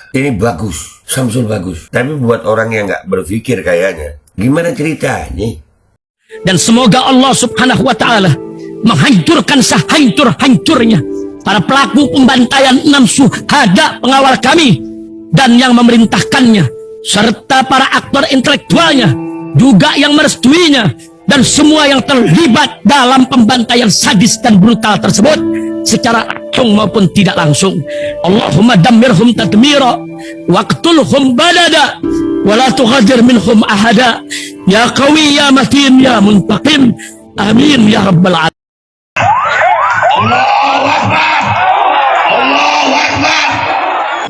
Ini bagus, Samsul bagus. Tapi buat orang yang nggak berpikir kayaknya, gimana ceritanya? Dan semoga Allah subhanahu wa ta'ala menghancurkan sehancur-hancurnya para pelaku pembantaian 6 syuhada pengawal kami dan yang memerintahkannya, serta para aktor intelektualnya juga yang merestuinya, dan semua yang terlibat dalam pembantaian sadis dan brutal tersebut secara langsung maupun tidak langsung. Allahumma dammirhum tadmira waqtulhum balada wala tughadir minhum ahada ya qawi ya matin ya muntaqim amin ya rabbal alamin.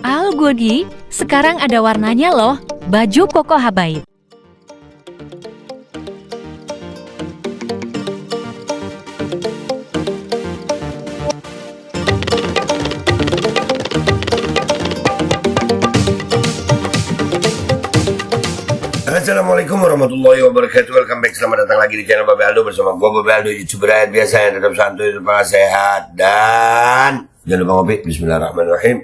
Al Godi, sekarang ada warnanya loh, baju koko habaib. Assalamualaikum warahmatullahi wabarakatuh. Welcome back, selamat datang lagi di channel Babe Aldo bersama gua Babe Aldo, YouTuber rakyat biasa yang tetap santuy, tetap sehat, dan jangan lupa ngopi. Bismillahirrahmanirrahim.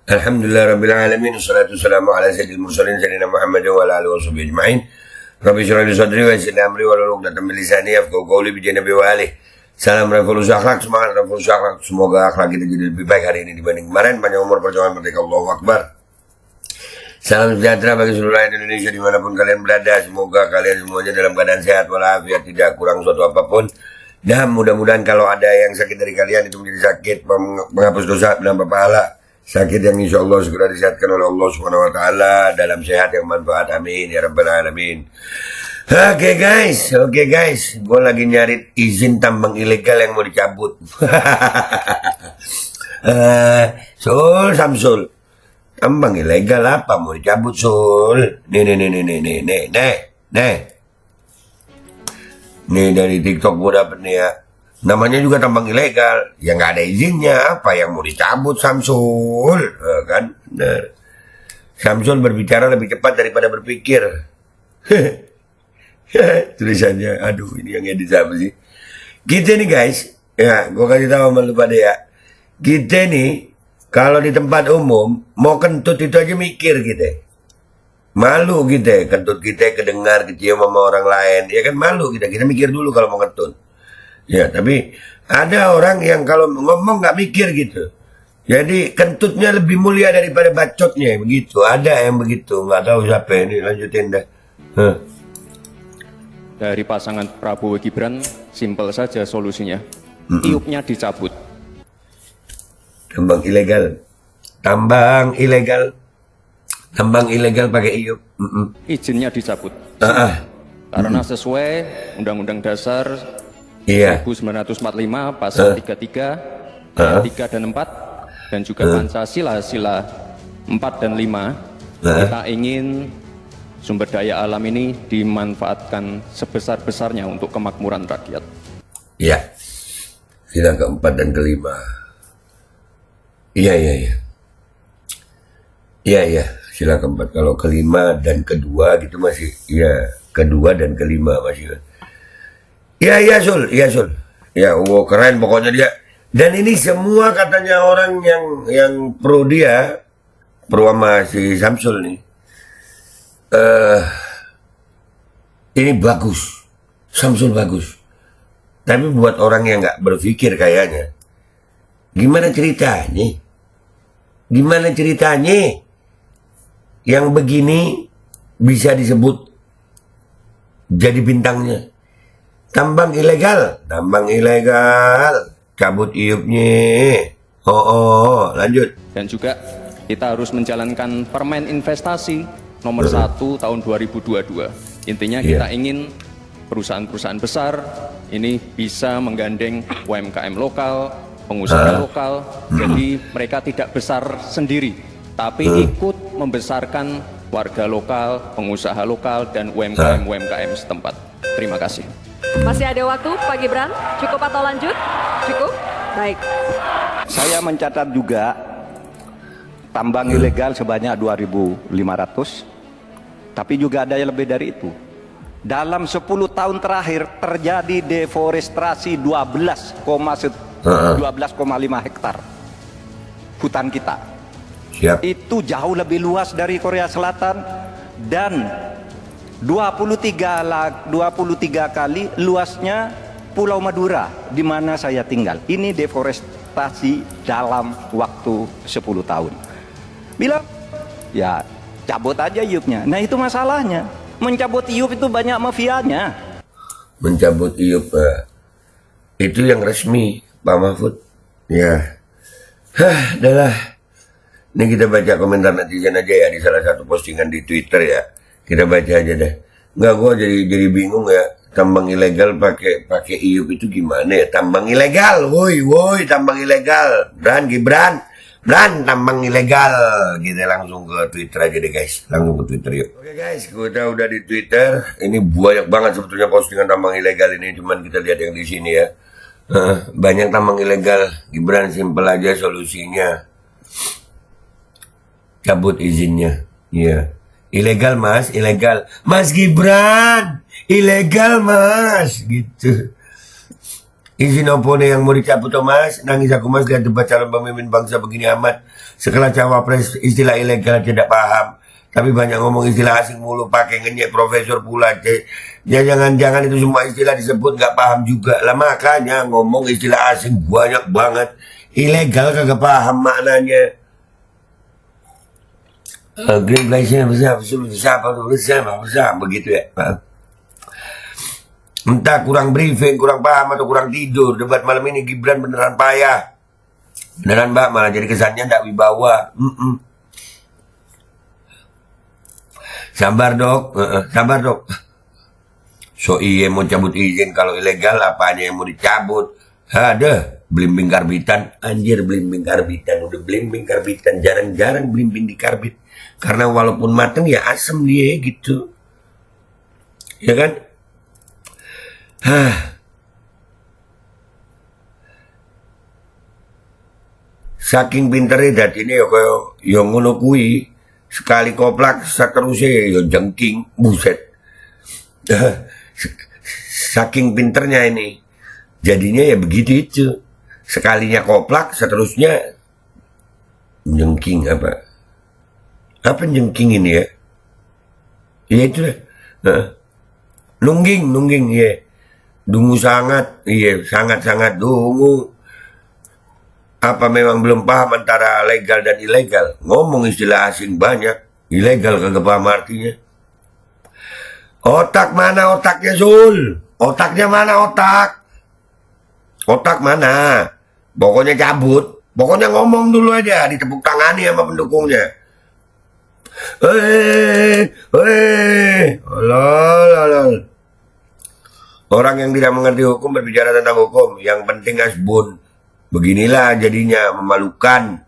Alhamdulillah rabbil alamin, wassalatu wassalamu ala sayyidil mursalin sayyidina Muhammadin wa ala alihi washabihi ajma'in. Rabbi shrah li sadri wa yassir li amri wahlul 'uqdatam min lisani yafqahu qawli bi janabi wa alihi. Salam revolusi akhlak, semangat revolusi akhlak. Semoga akhlak kita jadi lebih baik hari ini dibanding kemarin. Panjang umur, perjuangan merdeka, Allahu Akbar. Salam sejahtera bagi seluruh rakyat Indonesia dimanapun kalian berada. Semoga kalian semuanya dalam keadaan sehat walafiat, tidak kurang suatu apapun. Dan mudah-mudahan kalau ada yang sakit dari kalian itu menjadi sakit menghapus dosa, menambah pahala. Sakit yang insya Allah segera disehatkan oleh Allah Subhanahu Wa Taala dalam sehat yang manfaat. Amin ya rabbal alamin. Oke guys, gue lagi nyari izin tambang ilegal yang mau dicabut. Samsul. Tambang ilegal apa mau dicabut, Sul? Nih dari TikTok gue dapet nih ya. Namanya juga tambang ilegal. Ya nggak ada izinnya. Apa yang mau dicabut, Samsul? Kan? Nah. Samsul berbicara lebih cepat daripada berpikir. Tulisannya, aduh ini yang edit apa sih? Kita nih guys, ya gue kasih tahu sama lu pada ya. Kita nih kalau di tempat umum mau kentut itu aja mikir kita. Malu kita, kentut kita kedengar kecium sama orang lain. Ya kan malu kita mikir dulu kalau mau kentut. Ya tapi ada orang yang kalau ngomong nggak mikir gitu. Jadi kentutnya lebih mulia daripada bacotnya begitu. Ada yang begitu, nggak tahu siapa ini. Lanjutin dah. Dari pasangan Prabowo Gibran, simpel saja solusinya. Tiupnya dicabut. Tambang ilegal pakai iup. Izinnya dicabut. Karena sesuai Undang-Undang Dasar 1945 pasal 33, ayat 3 dan 4, dan juga Pancasila sila 4 dan 5, kita ingin sumber daya alam ini dimanfaatkan sebesar-besarnya untuk kemakmuran rakyat. Iya, sila keempat dan kelima. Iya, sila keempat. Kalau kelima dan kedua gitu masih, iya, kedua dan kelima masih. Iya, Sul. Ya, keren pokoknya dia. Dan ini semua katanya orang yang pro dia, pro sama si Samsul nih. Ini bagus, Samsul bagus. Tapi buat orang yang nggak berpikir kayaknya, gimana ceritanya? Yang begini bisa disebut jadi bintangnya. Tambang ilegal, cabut iupnya. Lanjut. Dan juga kita harus menjalankan Permen Investasi nomor 1 tahun 2022. Intinya kita ingin perusahaan-perusahaan besar ini bisa menggandeng UMKM lokal, pengusaha lokal. Jadi mereka tidak besar sendiri, tapi ikut membesarkan warga lokal, pengusaha lokal, dan UMKM setempat. Terima kasih. Masih ada waktu Pak Gibran? Cukup atau lanjut? Cukup? Baik. Saya mencatat juga tambang ilegal sebanyak 2.500, tapi juga ada yang lebih dari itu. Dalam 10 tahun terakhir terjadi deforestasi 12,5 hektar. hutan kita. Siap. Itu jauh lebih luas dari Korea Selatan dan 23 kali luasnya Pulau Madura di mana saya tinggal. Ini deforestasi dalam waktu 10 tahun. Bilang, ya cabut aja iupnya. Nah itu masalahnya. Mencabut iup itu banyak mafianya. Mencabut iup itu yang resmi, Pak Mahfud. Ya. Adalah. Ini kita baca komentar netizen aja ya di salah satu postingan di Twitter ya. Kita baca aja deh. Enggak, gua jadi bingung ya. Tambang ilegal pakai iup itu gimana ya? Tambang ilegal, woi, tambang ilegal. Gibran, tambang ilegal. Kita langsung ke Twitter aja deh guys. Langsung ke Twitter yuk. Oke guys, kita udah di Twitter. Ini banyak banget sebetulnya postingan tambang ilegal ini. Cuman kita lihat yang di sini ya. Banyak tambang ilegal. Gibran simpel aja solusinya. Cabut izinnya. Iya. Ilegal mas, ilegal. Mas Gibran, ilegal mas. Gitu. Izin apa nih yang mau dicabut oh mas? Nangis aku mas lihat debat calon pemimpin bangsa begini amat. Sekelas cawapres istilah ilegal tidak paham. Tapi banyak ngomong istilah asing mulu pakai ngenyek profesor pula. Ya jangan-jangan itu semua istilah disebut nggak paham juga. Lah makanya ngomong istilah asing banyak banget. Ilegal kagak paham maknanya. Green Blaze besar begitu ya. Entah kurang briefing, kurang paham atau kurang tidur. Debat malam ini Gibran beneran payah. Beneran mbak, malah jadi kesannya ndak wibawa. Sabar dok, sabar dok. So iya mau cabut izin kalau ilegal apanya yang mau dicabut? Ada blimbing karbitan, anjir blimbing karbitan, udah blimbing karbitan, jarang-jarang blimbing di karbit. Karena walaupun mateng ya asem dia gitu. Ya kan? Saking pinternya dat ini ya kayak yang ngono kuwi sekali koplak seterusnya ya jengking buset. Saking pinternya ini jadinya ya begitu itu. Sekalinya koplak seterusnya jengking apa jengking ini ya? Ya itu lah. Nungging ya. Dungu sangat, iya sangat dungu. Apa memang belum paham antara legal dan ilegal? Ngomong istilah asing banyak, ilegal kagak paham artinya. Otak mana otaknya Zul? Otaknya mana otak? Otak mana? Pokoknya cabut. Pokoknya ngomong dulu aja, ditepuk tangani sama pendukungnya. Lol. Orang yang tidak mengerti hukum berbicara tentang hukum. Yang penting asbun. Beginilah jadinya memalukan.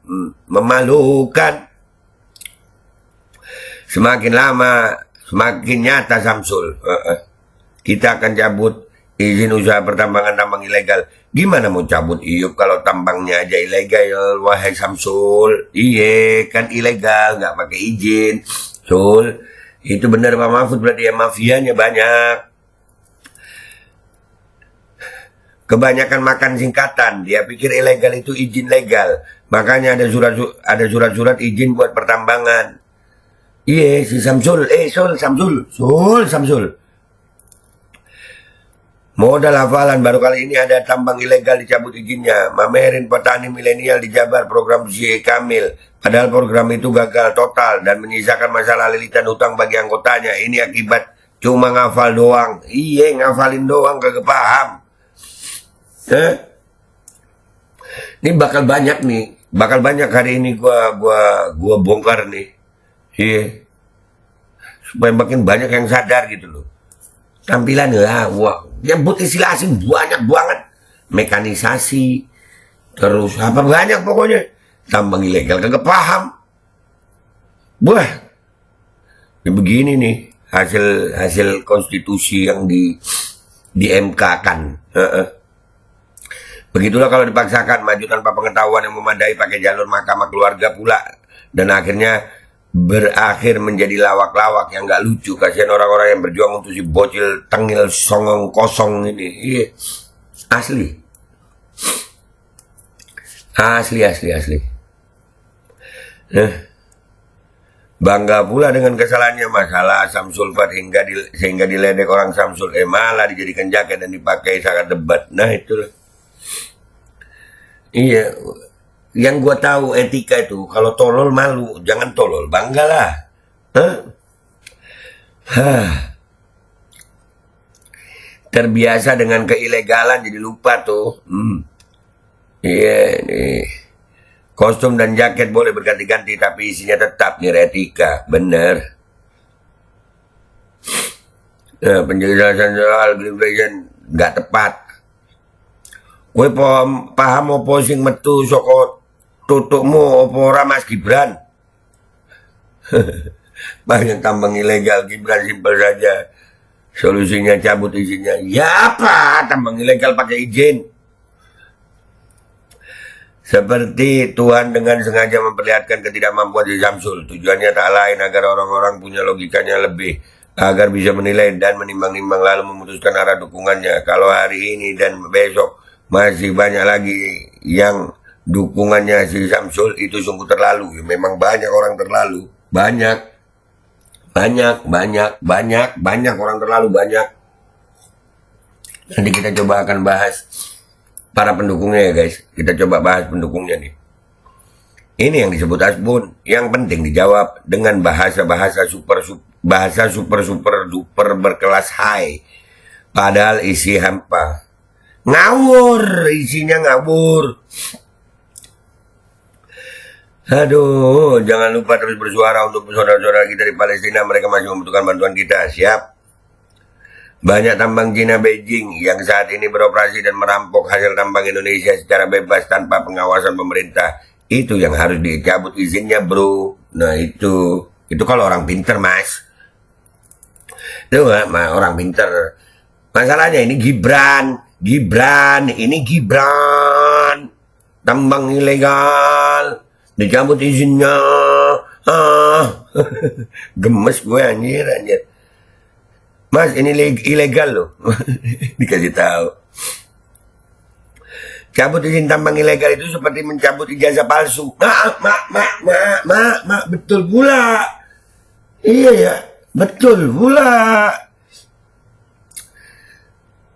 Semakin lama semakin nyata Samsul. Kita akan cabut izin usaha pertambangan tambang ilegal. Gimana mau cabut iup kalau tambangnya aja ilegal, wahai Samsul? Iya kan ilegal, nggak pakai izin. Sul, itu benar Pak Mahfud, berarti ya mafianya banyak. Kebanyakan makan singkatan, dia pikir ilegal itu izin legal. Makanya ada surat-surat izin buat pertambangan. Iya si Samsul, Samsul. Modal hafalan baru kali ini ada tambang ilegal dicabut izinnya. Mamerin petani milenial di Jabar program J. Kamil. Padahal program itu gagal total dan menyisakan masalah lilitan hutang bagi anggotanya. Ini akibat cuma ngafal doang. Iya ngafalin doang kagak paham. Ini bakal banyak nih. Bakal banyak hari ini gua bongkar nih. Iya. Supaya makin banyak yang sadar gitu loh. Tampilan wah, nyebut istilah asing banyak banget. Mekanisasi, terus apa banyak pokoknya. Tambang ilegal kagak paham. Wah, ya begini nih hasil konstitusi yang di MK kan. Begitulah kalau dipaksakan maju tanpa pengetahuan yang memadai pakai jalur mahkamah keluarga pula. Dan akhirnya berakhir menjadi lawak-lawak yang gak lucu. Kasihan orang-orang yang berjuang untuk si bocil tengil songong kosong ini. Iya. Asli. Bangga pula dengan kesalahannya, masalah asam sulfat sehingga diledek orang Samsul. Malah dijadikan jaket dan dipakai saat debat. Nah itulah. Iya. Yang gua tahu etika itu, kalau tolol malu, jangan tolol, banggalah. Terbiasa dengan keilegalan jadi lupa tuh. Iya nih. Kostum dan jaket boleh berganti-ganti, tapi isinya tetap etika. Bener. Nah, penjelasan soal Green Legend nggak tepat. Kue paham opo sing metu soko tutukmu opo ora Mas Gibran. Banyak tambang ilegal Gibran, simpel saja. Solusinya cabut izinnya. Ya apa? Tambang ilegal pakai izin. Seperti Tuhan dengan sengaja memperlihatkan ketidakmampuan si Samsul. Tujuannya tak lain agar orang-orang punya logikanya lebih. Agar bisa menilai dan menimbang-nimbang lalu memutuskan arah dukungannya. Kalau hari ini dan besok masih banyak lagi yang dukungannya si Samsul, itu sungguh terlalu. Ya, memang banyak orang terlalu. Banyak orang terlalu banyak. Nanti kita coba akan bahas para pendukungnya ya guys. Kita coba bahas pendukungnya nih. Ini yang disebut asbun. Yang penting dijawab dengan bahasa super duper berkelas high. Padahal isi hampa. Ngawur, isinya ngawur. Aduh, jangan lupa terus bersuara untuk saudara-saudara kita di Palestina. Mereka masih membutuhkan bantuan kita. Siap. Banyak tambang Cina Beijing yang saat ini beroperasi dan merampok hasil tambang Indonesia secara bebas tanpa pengawasan pemerintah. Itu yang harus dicabut izinnya, bro. Nah itu kalau orang pinter, Mas. Itu orang pinter. Masalahnya ini Gibran. Tambang ilegal. Dicabut izinnya. Gemes gue anjir. Mas, ini ilegal loh. Dikasih tahu. Cabut izin tambang ilegal itu seperti mencabut ijazah palsu. Betul pula. Iya ya, betul pula.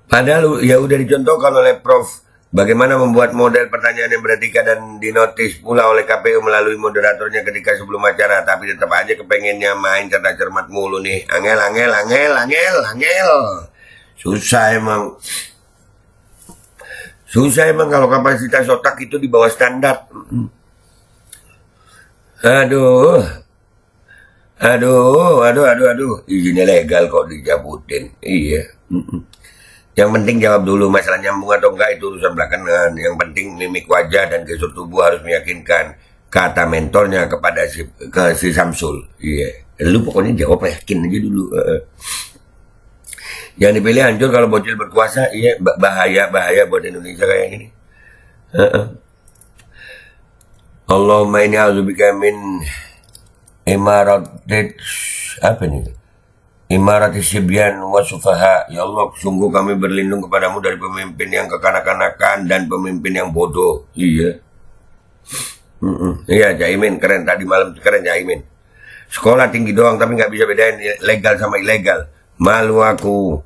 Padahal ya udah dicontohkan oleh Prof. Bagaimana membuat model pertanyaan yang beretika dan dinotis pula oleh KPU melalui moderatornya ketika sebelum acara. Tapi tetap aja kepengennya main cerdas cermat mulu nih. Angel. Susah emang kalau kapasitas otak itu di bawah standar. Aduh. Izinnya legal kok dicabutin. Iya. Yang penting jawab dulu masalah nyambung atau enggak itu urusan belakangan. Yang penting mimik wajah dan gestur tubuh harus meyakinkan, kata mentornya kepada si Samsul. Iya, lu pokoknya jawab yakin aja dulu. Yang dipilih hancur kalau bocil berkuasa. Iya, bahaya buat Indonesia kayak gini. Allahumma inni a'udzubika min Imarati sibyan wa sufaha. Ya Allah, sungguh kami berlindung kepadamu dari pemimpin yang kekanak-kanakan dan pemimpin yang bodoh. Iya. Iya, Caimin keren. Tadi malam keren Caimin. Sekolah tinggi doang tapi nggak bisa bedain legal sama ilegal. Malu aku.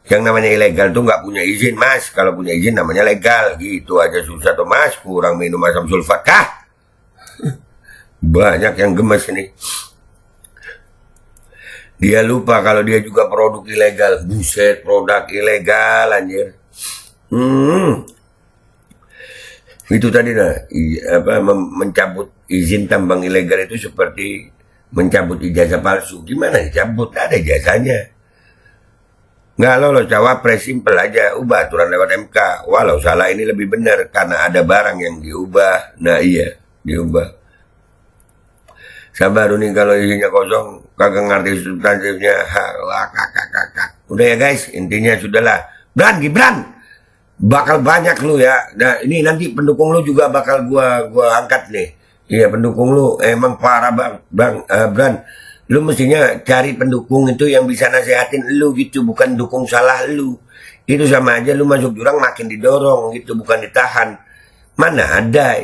Yang namanya ilegal tuh nggak punya izin, Mas. Kalau punya izin namanya legal. Gitu aja susah tuh, Mas. Kurang minum asam sulfat kah? Banyak yang gemes ini. Dia lupa kalau dia juga produk ilegal. Buset, produk ilegal anjir. Itu tadi mencabut izin tambang ilegal itu seperti mencabut ijazah palsu. Gimana dicabut? Ada ijazahnya. Nggak lolos cawapres, simpel aja. Ubah aturan lewat MK. Walau salah ini lebih benar karena ada barang yang diubah. Nah iya, diubah. Sabar nih kalau isinya kosong, kagak ngerti substantifnya. Udah ya guys, intinya sudahlah. Gibran, bakal banyak lu ya. Nah ini nanti pendukung lu juga bakal gua angkat nih. Iya, pendukung lu emang parah Bran. Lu mestinya cari pendukung itu yang bisa nasehatin lu gitu, bukan dukung salah lu. Itu sama aja lu masuk jurang makin didorong gitu, bukan ditahan. Mana ada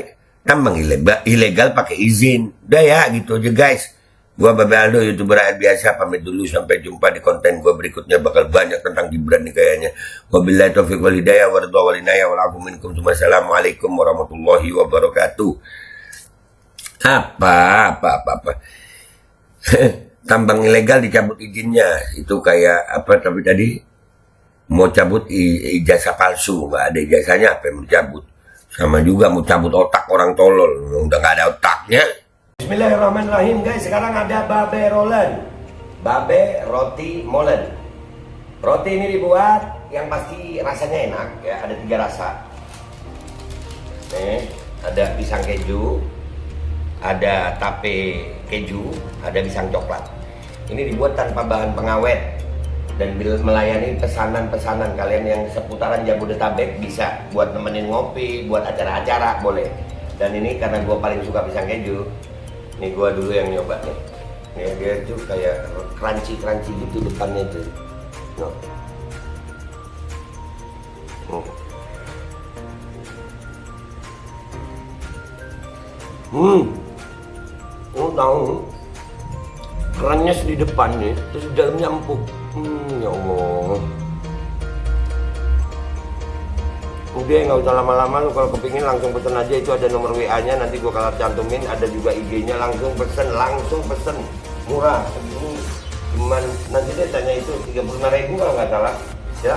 tambang ilegal pakai izin. Udah ya, gitu aja guys. Gua Babe Aldo, YouTuber rakyat biasa, pamit dulu. Sampai jumpa di konten gua berikutnya. Bakal banyak tentang Gibran nih kayaknya. Wabillahi taufiq wal hidayah, waridha wal inayah, wal afu minkum. Assalamualaikum warahmatullahi wabarakatuh. Apa. Tambang ilegal dicabut izinnya. Itu kayak apa tapi tadi? Mau cabut ijazah palsu, nggak ada ijazahnya, apa yang mau cabut? Sama juga mau cabut otak orang tolol, udah nggak ada otaknya. Bismillahirrahmanirrahim guys, sekarang ada Babe Rolen, Babe Roti Molen. Roti ini dibuat yang pasti rasanya enak ya, ada 3 rasa. Nih, ada pisang keju, ada tape keju, ada pisang coklat. Ini dibuat tanpa bahan pengawet. Dan melayani pesanan-pesanan kalian yang seputaran Jabodetabek, bisa buat nemenin ngopi, buat acara-acara boleh. Dan ini karena gue paling suka pisang keju, nih gue dulu yang nyoba nih. Nih dia tuh kayak crunchy gitu depannya tuh. Tahu kerannya di depan nih, terus di dalamnya empuk. Ya Allah. Udah nggak usah lama-lama, lu kalau kepingin langsung pesen aja, itu ada nomor WA-nya, nanti gua kalau cantumin, ada juga IG-nya, langsung pesen, murah segini. Cuman nanti dia tanya itu 35.000 kalau nggak salah, ya.